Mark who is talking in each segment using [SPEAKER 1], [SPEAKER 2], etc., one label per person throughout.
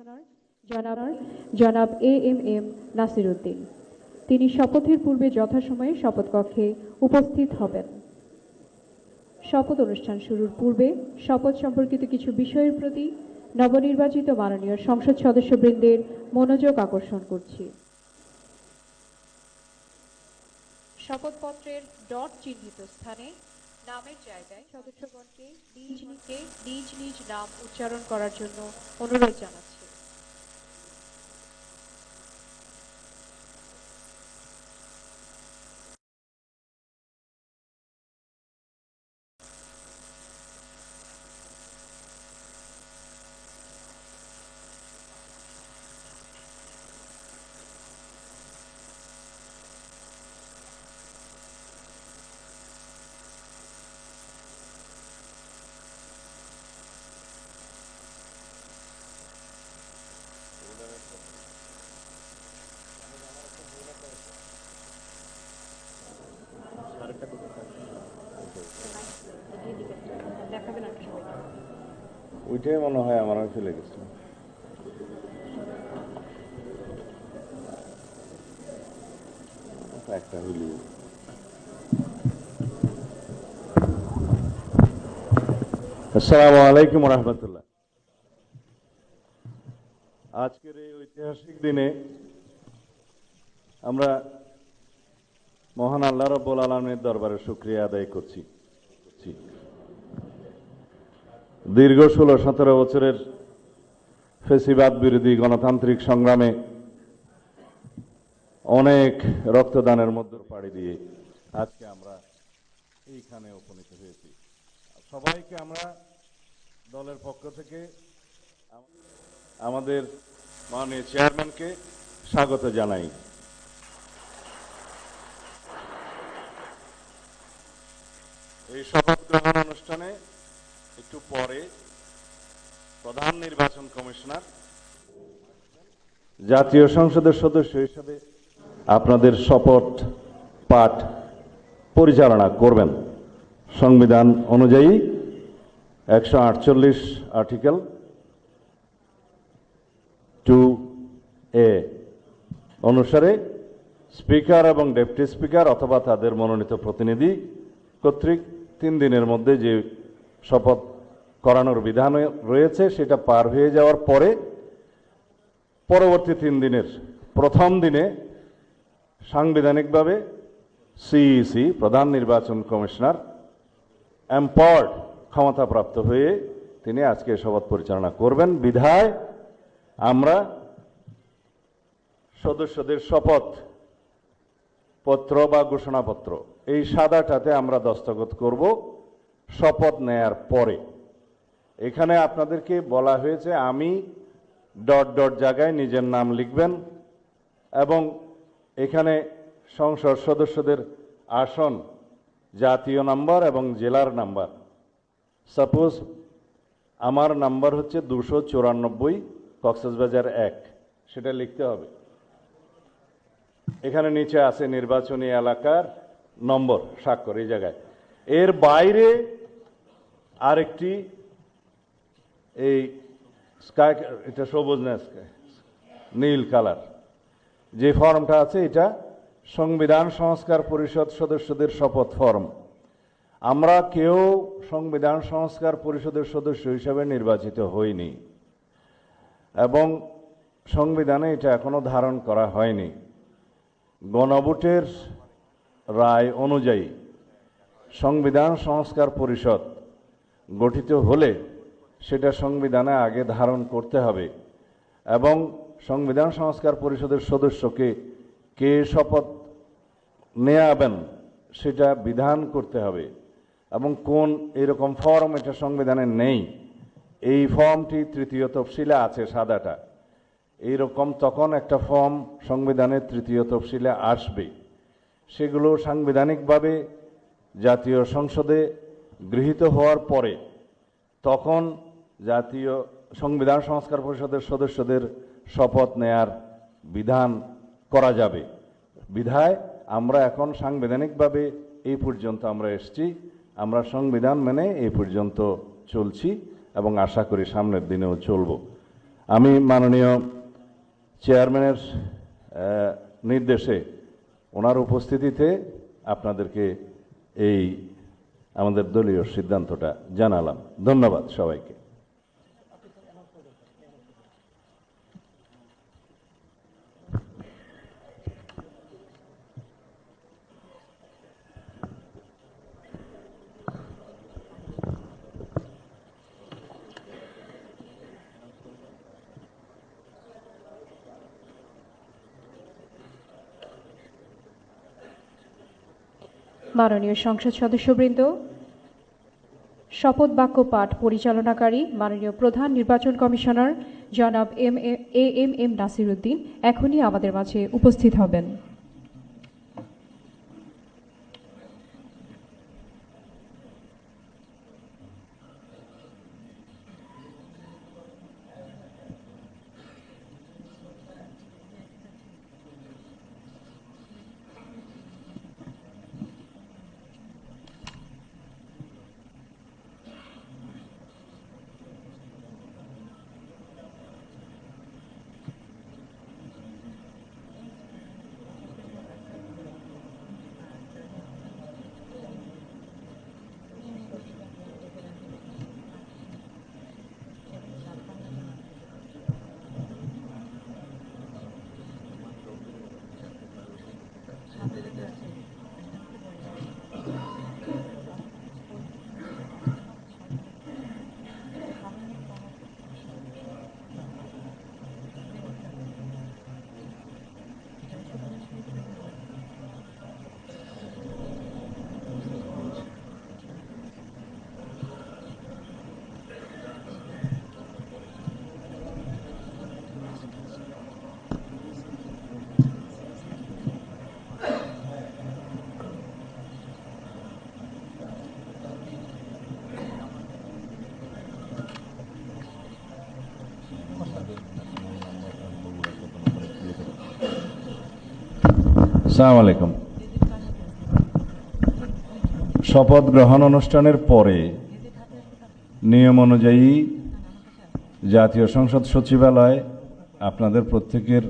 [SPEAKER 1] Commissioner জনাব AMM Nasir Uddin. তিনি শপথের পূর্বে যথাসময়ে শপথকক্ষে উপস্থিত হবেন। শপথ অনুষ্ঠান শুরুর পূর্বে শপথ সম্পর্কিত কিছু বিষয়ের প্রতি নবনির্বাচিত মাননীয় সংসদ সদস্যবৃন্দের মনোযোগ আকর্ষণ করছি। শপথপত্রের ডট চিহ্নিত স্থানে নামের জায়গায় সদস্যগণকে নিজ নিজ নাম উচ্চারণ করার জন্য অনুরোধ জানাচ্ছি।
[SPEAKER 2] ওইটাই মনে হয় আমার ফেলে গেছে। একটা হইলি আসসালামু আলাইকুম রহমতুল্লাহ। আজকের এই ঐতিহাসিক দিনে আমরা মহান আল্লাহ রাব্বুল আলামিনের দরবারে শুকরিয়া আদায় করছি। দীর্ঘ 16-17 বছরের ফ্যাসিবাদ বিরোধী গণতান্ত্রিক সংগ্রামে অনেক রক্তদানের মধ্যে পাড়ি দিয়ে আজকে আমরা এইখানে উপনীত হয়েছি। সবাইকে আমরা দলের পক্ষ থেকে আমাদের মাননীয় চেয়ারম্যানকে স্বাগত জানাই। এই শপথ গ্রহণ অনুষ্ঠানে একটু পরে প্রধান নির্বাচন কমিশনার জাতীয় সংসদের সদস্য হিসেবে আপনাদের শপথ পাঠ পরিচালনা করবেন। সংবিধান অনুযায়ী 148 আর্টিকেল 2A অনুসারে স্পিকার এবং ডেপুটি স্পিকার অথবা তাদের মনোনীত প্রতিনিধি কর্তৃক 3 দিনের মধ্যে যে শপথ করানোর বিধান রয়েছে সেটা পার হয়ে যাওয়ার পরে পরবর্তী 3 দিনের প্রথম দিনে সাংবিধানিকভাবে সিইসি প্রধান নির্বাচন কমিশনার এম্পাওয়ার্ড ক্ষমতাপ্রাপ্ত হয়ে তিনি আজকে শপথ পরিচালনা করবেন। বিধায় আমরা সদস্যদের শপথ পত্র বা ঘোষণাপত্র এই সাদাটাতে আমরা দস্তখত করব শপথ নেয়ার পরে। এখানে আপনাদেরকে বলা হয়েছে আমি ডট ডট জায়গায় নিজের নাম লিখবেন এবং এখানে সংসদ সদস্যদের আসন জাতীয় নাম্বার এবং জেলার নাম্বার। সাপোজ আমার নাম্বার হচ্ছে 294 কক্সবাজার 1, সেটা লিখতে হবে। এখানে নিচে আছে নির্বাচনী এলাকার নম্বর স্বাক্ষর এই জায়গায়। এর বাইরে আরেকটি এই স্কাই, এটা সবুজ না স্কাই, নীল কালার যে ফর্মটা আছে এটা সংবিধান সংস্কার পরিষদ সদস্যদের শপথ ফর্ম। আমরা কেউ সংবিধান সংস্কার পরিষদের সদস্য হিসেবে নির্বাচিত হইনি এবং সংবিধানে এটা এখনো ধারণ করা হয়নি। গণভোটের রায় অনুযায়ী সংবিধান সংস্কার পরিষদ গঠিত হলে সেটা সংবিধানে আগে ধারণ করতে হবে এবং সংবিধান সংস্কার পরিষদের সদস্যকে কে শপথ নেয়াবেন সেটা বিধান করতে হবে এবং কোন এরকম ফর্ম এটা সংবিধানে নেই। এই ফর্মটি 3য় তফসিলে আছে সাদাটা, এইরকম তখন একটা ফর্ম সংবিধানের 3য় তফসিলে আসবে। সেগুলো সাংবিধানিকভাবে জাতীয় সংসদে গৃহীত হওয়ার পরে তখন জাতীয় সংবিধান সংস্কার পরিষদের সদস্যদের শপথ নেয়ার বিধান করা যাবে। বিধায় আমরা এখন সাংবিধানিকভাবে এই পর্যন্ত আমরা এসেছি, আমরা সংবিধান মেনে এই পর্যন্ত চলছি এবং আশা করি সামনের দিনেও চলব। আমি মাননীয় চেয়ারম্যানের নির্দেশে ওনার উপস্থিতিতে আপনাদেরকে এই আমাদের দলীয় সিদ্ধান্তটা জানালাম। ধন্যবাদ সবাইকে।
[SPEAKER 1] মাননীয় সংসদ সদস্যবৃন্দ, শপথ বাক্য পাঠ পরিচালনাকারী মাননীয় প্রধান নির্বাচন কমিশনার জনাব এএমএম নাসির উদ্দিন এখনই আমাদের মাঝে উপস্থিত হবেন।
[SPEAKER 2] আসসালামু আলাইকুম। শপথ গ্রহণ অনুষ্ঠানের পরে নিয়ম অনুযায়ী জাতীয় সংসদ সচিবালয় আপনাদের প্রত্যেকের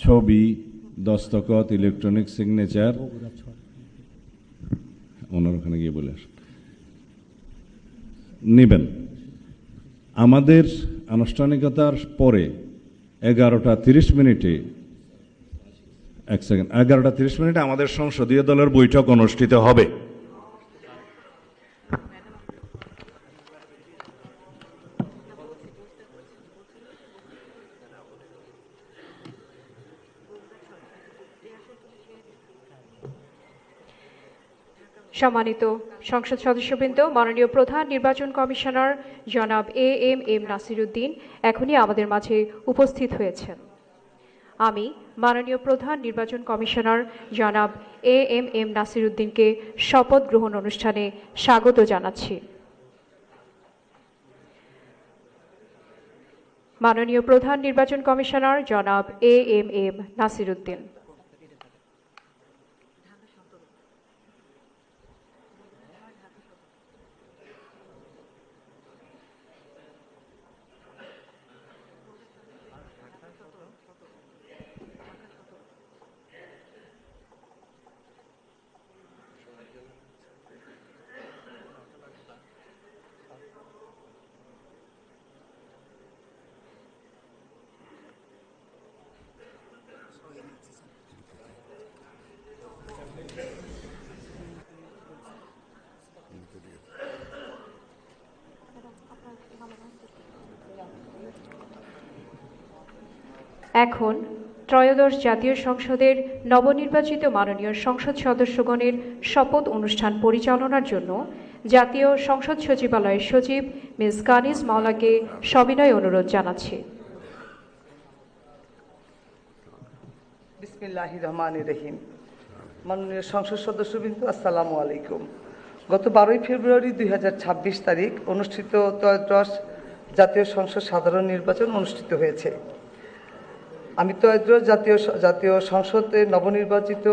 [SPEAKER 2] ছবি, দস্তখত, ইলেকট্রনিক সিগনেচার ওনার ওখানে গিয়ে বলে আসুন নেবেন। আমাদের আনুষ্ঠানিকতার পরে 11:30 11:30 আমাদের সংসদীয় দলের বৈঠক অনুষ্ঠিত হবে।
[SPEAKER 1] সম্মানিত সংসদ সদস্যবৃন্দ, মাননীয় প্রধান নির্বাচন কমিশনার জনাব এএমএম নাসির উদ্দিন এখনই আমাদের মাঝে উপস্থিত হয়েছেন। আমি মাননীয় প্রধান নির্বাচন কমিশনার জনাব এএমএম নাসির উদ্দিনকে শপথ গ্রহণ অনুষ্ঠানে স্বাগত জানাচ্ছি। মাননীয় প্রধান নির্বাচন কমিশনার জনাব এএমএম নাসির উদ্দিন। এখন ত্রয়োদশ জাতীয় সংসদের নবনির্বাচিত মাননীয় সংসদ সদস্যগণের শপথ অনুষ্ঠান পরিচালনার জন্য জাতীয় সংসদ সচিবালয়ের সচিব মিস কানিজ মাওলাকে সবিনয় অনুরোধ জানাচ্ছি।
[SPEAKER 3] বিসমিল্লাহির রহমানির রহিম। মাননীয় সংসদ সদস্যবৃন্দ, আসসালামু আলাইকুম। গত 12 ফেব্রুয়ারি 2026 তারিখ অনুষ্ঠিত ত্রয়োদশ জাতীয় সংসদ সাধারণ নির্বাচন অনুষ্ঠিত হয়েছে। আমি ত্রয়োদশ জাতীয় সংসদের নবনির্বাচিত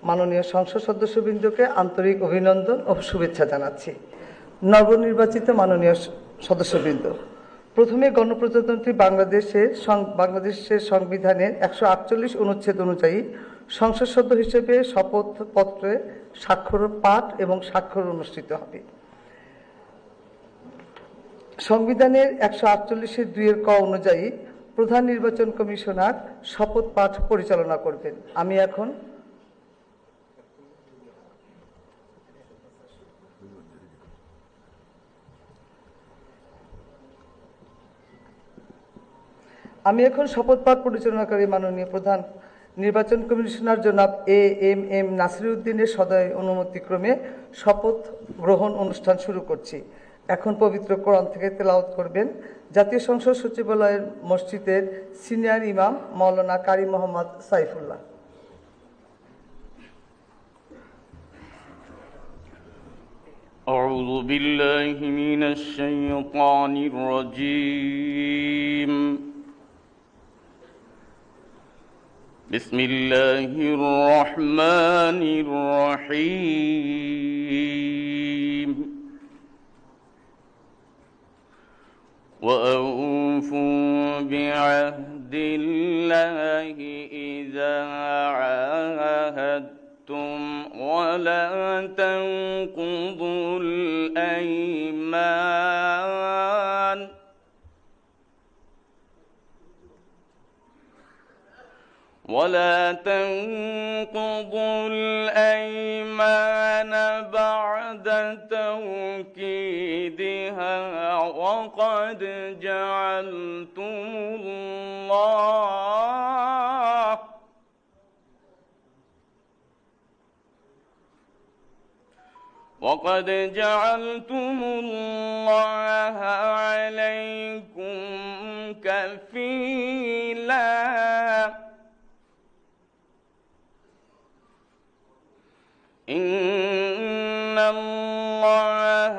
[SPEAKER 3] মাননীয় সংসদ সদস্যবৃন্দকে আন্তরিক অভিনন্দন ও শুভেচ্ছা জানাচ্ছি। নবনির্বাচিত মাননীয় সদস্যবৃন্দ, প্রথমে গণপ্রজাতন্ত্রী বাংলাদেশের সংবিধানের 148 অনুচ্ছেদ অনুযায়ী সংসদ সদস্য হিসেবে শপথপত্রে স্বাক্ষর পাঠ এবং স্বাক্ষর অনুষ্ঠিত হবে। সংবিধানের 148-এর 2 ক অনুযায়ী প্রধান নির্বাচন কমিশনার শপথ পাঠ পরিচালনা করবেন। আমি এখন শপথ পাঠ পরিচালনাকারী মাননীয় প্রধান নির্বাচন কমিশনার জনাব এএমএম নাসিরউদ্দিনের সদয় অনুমতিক্রমে শপথ গ্রহণ অনুষ্ঠান শুরু করছি। এখন পবিত্র কোরআন থেকে তেলাওয়াত করবেন জাতীয় সংসদ সচিবালয়ের মসজিদের সিনিয়র ইমাম মাওলানা কারি মোহাম্মদ সাইফুল্লাহ।
[SPEAKER 4] أعوذ بالله من الشيطان الرجيم. بسم الله الرحمن الرحيم. وأوفوا بعهد الله إذا عاهدتم ولا تنقضوا الأيمان بعد توكيدها وقد جعلتم الله عليكم كفيلا. إن الله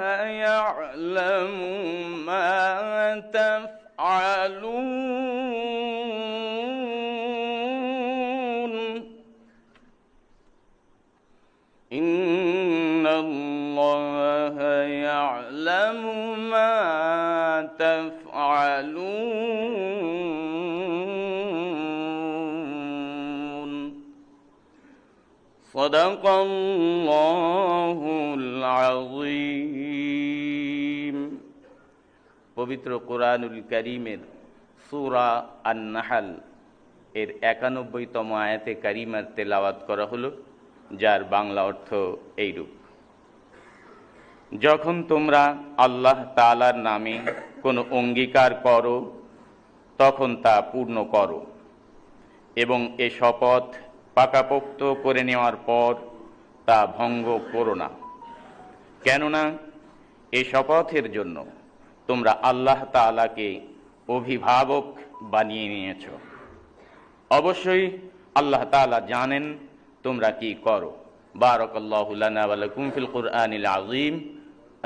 [SPEAKER 4] يعلم ما تفعلون. إن الله يعلم ما تفعلون. صدق الله العظيم. পবিত্র কোরআনুল কারীমের সূরা আন-নাহল এর 91তম আয়াতে কারিমার তেলাওয়াত করা হলো, যার বাংলা অর্থ এইরূপ: যখন তোমরা আল্লাহ তাআলার নামে কোনো অঙ্গীকার করো তখন তা পূর্ণ করো এবং এ শপথ পাকাপোক্ত করে নেওয়ার পর তা ভঙ্গ করো না, কেননা এ শপথের জন্য তোমরা আল্লাহ তাআলাকে অভিভাবক বানিয়ে নিয়েছ। অবশ্যই আল্লাহ তাআলা জানেন তোমরা কি করো। বারাকাল্লাহু লানা ওয়া লাকুম ফিল কুরআনিল আযীম।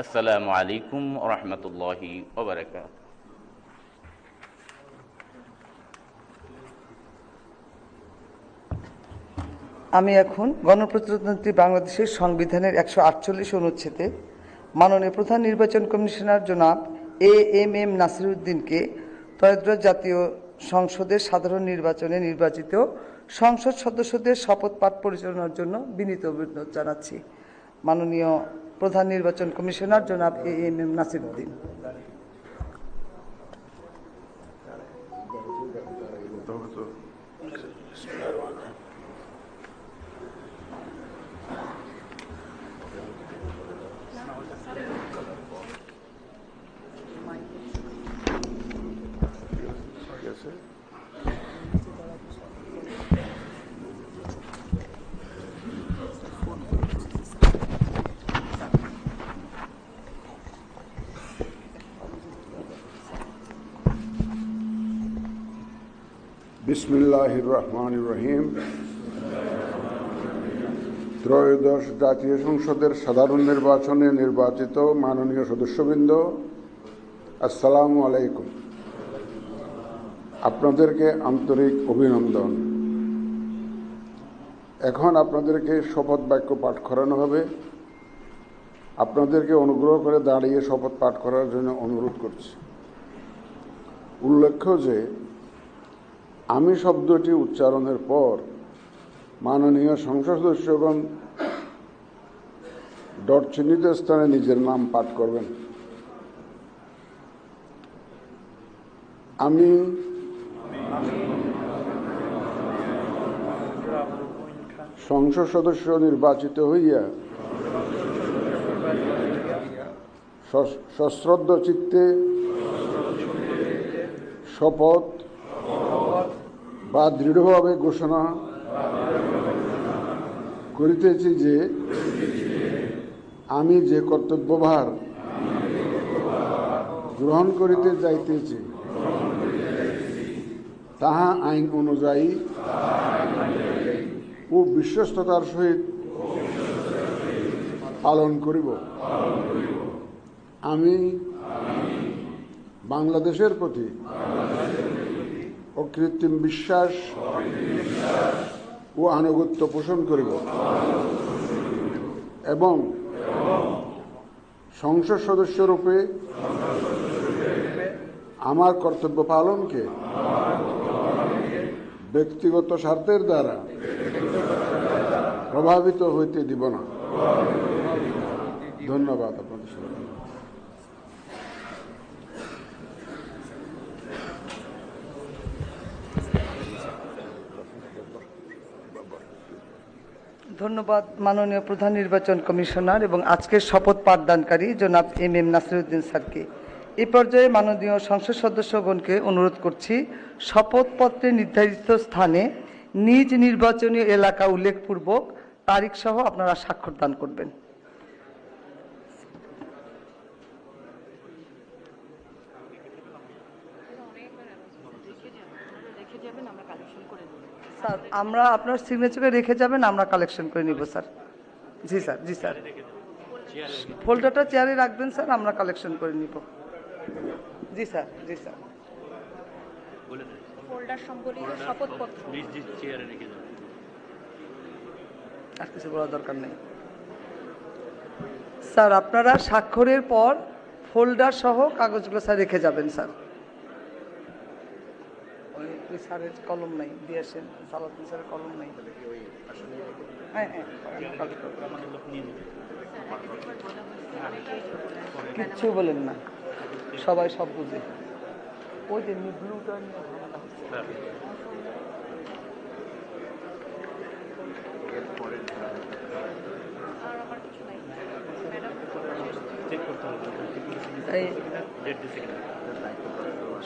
[SPEAKER 4] আসসালামু আলাইকুম ওয়া রাহমাতুল্লাহি ওয়া বারাকাতুহু।
[SPEAKER 3] আমি এখন গণপ্রজাতন্ত্রী বাংলাদেশের সংবিধানের 148 অনুচ্ছেদে মাননীয় প্রধান নির্বাচন কমিশনার জনাব এএমএম নাসিরউদ্দিনকে ত্রয়োদশ জাতীয় সংসদের সাধারণ নির্বাচনে নির্বাচিত সংসদ সদস্যদের শপথ পাঠ পরিচালনার জন্য বিনীত অনুরোধ জানাচ্ছি। মাননীয় প্রধান নির্বাচন কমিশনার জনাব এএমএম নাসিরউদ্দিন।
[SPEAKER 5] বিসমিল্লাহির রহমানির রহিম। ত্রয়োদশ জাতীয় সংসদের সাধারণ নির্বাচনে নির্বাচিত মাননীয় সদস্যবৃন্দ, আসসালামু আলাইকুম। আপনাদেরকে আন্তরিক অভিনন্দন। এখন আপনাদেরকে শপথ বাক্য পাঠ করানো হবে। আপনাদেরকে অনুগ্রহ করে দাঁড়িয়ে শপথ পাঠ করার জন্য অনুরোধ করছি। উল্লেখ্য যে আমি শব্দটি উচ্চারণের পর মাননীয় সংসদ সদস্যগণ ডট চিহ্নিত স্থানে নিজের নাম পাঠ করবেন। আমি সংসদ সদস্য নির্বাচিত হইয়া সশ্রদ্ধ চিত্তে শপথ বা দৃঢ়ভাবে ঘোষণা করিতেছি যে আমি যে কর্তব্যভার গ্রহণ করিতে যাইতেছি তাহা আইন অনুযায়ী ও বিশ্বস্ততার সহিত পালন করিব। আমি বাংলাদেশের প্রতি অকৃত্রিম বিশ্বাস ও আনুগত্য পোষণ করিব এবং সংসদ সদস্যরূপে আমার কর্তব্য পালনকে ব্যক্তিগত স্বার্থের দ্বারা প্রভাবিত হইতে দিব না। ধন্যবাদ আপনাদের সবাইকে।
[SPEAKER 3] ধন্যবাদ মাননীয় প্রধান নির্বাচন কমিশনার এবং আজকের শপথ পাঠদানকারী জনাব MM নাসিরউদ্দিন স্যারকে। এই পর্যায়ে মাননীয় সংসদ সদস্যগণকে অনুরোধ করছি শপথপত্রে নির্ধারিত স্থানে নিজ নির্বাচনী এলাকা উল্লেখপূর্বক তারিখ সহ আপনারা স্বাক্ষর দান করবেন। স্যার আমরা আপনার সিগনেচারে রেখে যাবেন, আমরা কালেকশন করে নিব স্যার। জি স্যার, জি স্যার, ফোল্ডারটা চেয়ারে রাখবেন স্যার, আমরা কালেকশন করে নিব। জি স্যার, জি স্যার।
[SPEAKER 1] ফোল্ডার সম্বলিত শপথপত্র
[SPEAKER 3] আর কিছু বলার দরকার নেই স্যার। আপনারা স্বাক্ষরের পর ফোল্ডার সহ কাগজগুলো স্যার রেখে যাবেন স্যার। ওই স্যারের কলম নাই, দিয়ে আসেন। সালাউদ্দিন স্যারের কলম নাই। হ্যাঁ হ্যাঁ, কিচ্ছু বলেন না, সবাই সব বুঝে। ওই যে ব্লুটা নিয়ে ঝামেলা হচ্ছে।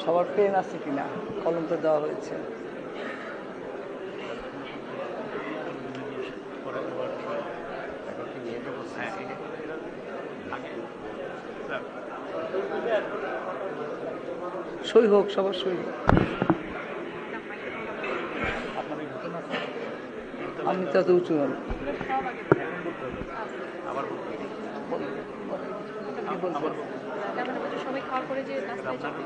[SPEAKER 3] সবার পেন আছে কিনা? কলম তো দেওয়া হয়েছে। সই হোক, সবার সই হোক। আমি তো এত উঁচু হল।
[SPEAKER 1] সবাই খাওয়ার পরে যে নাস্তায় যাবে,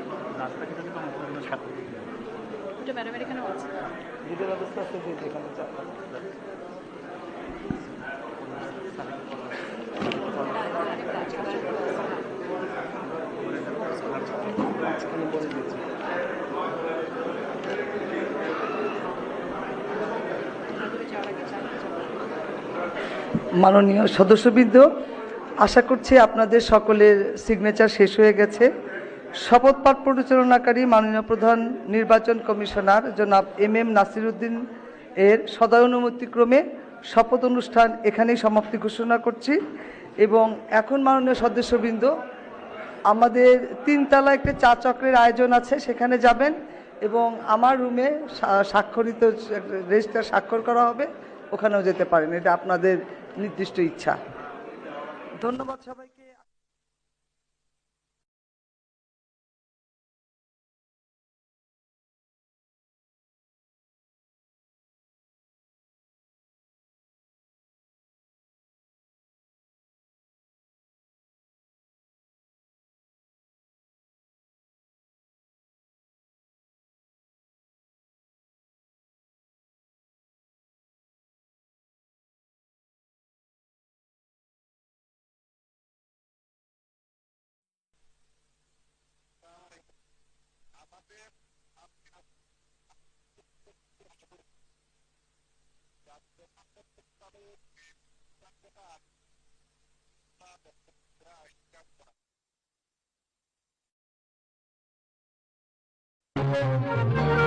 [SPEAKER 1] ওটা ম্যাডামের এখানেও আছে।
[SPEAKER 3] দুটোর ব্যবস্থা আছে যেখানে বলে দিচ্ছি। মাননীয় সদস্যবৃন্দ, আশা করছি আপনাদের সকলের সিগনেচার শেষ হয়ে গেছে। শপথ পাঠ পরিচালনাকারী মাননীয় প্রধান নির্বাচন কমিশনার জনাব MM নাসিরউদ্দিন এর সদয়ানুমতিক্রমে শপথ অনুষ্ঠান এখানেই সমাপ্তি ঘোষণা করছি। এবং এখন মাননীয় সদস্যবৃন্দ, আমাদের 3 তলা একটা চা চক্রের আয়োজন আছে, সেখানে যাবেন এবং আমার রুমে স্বাক্ষরিত রেজিস্টার স্বাক্ষর করা হবে, ওখানেও যেতে পারেন। এটা আপনাদের নির্দিষ্ট ইচ্ছা। ধন্যবাদ সবাইকে।
[SPEAKER 6] Thank you.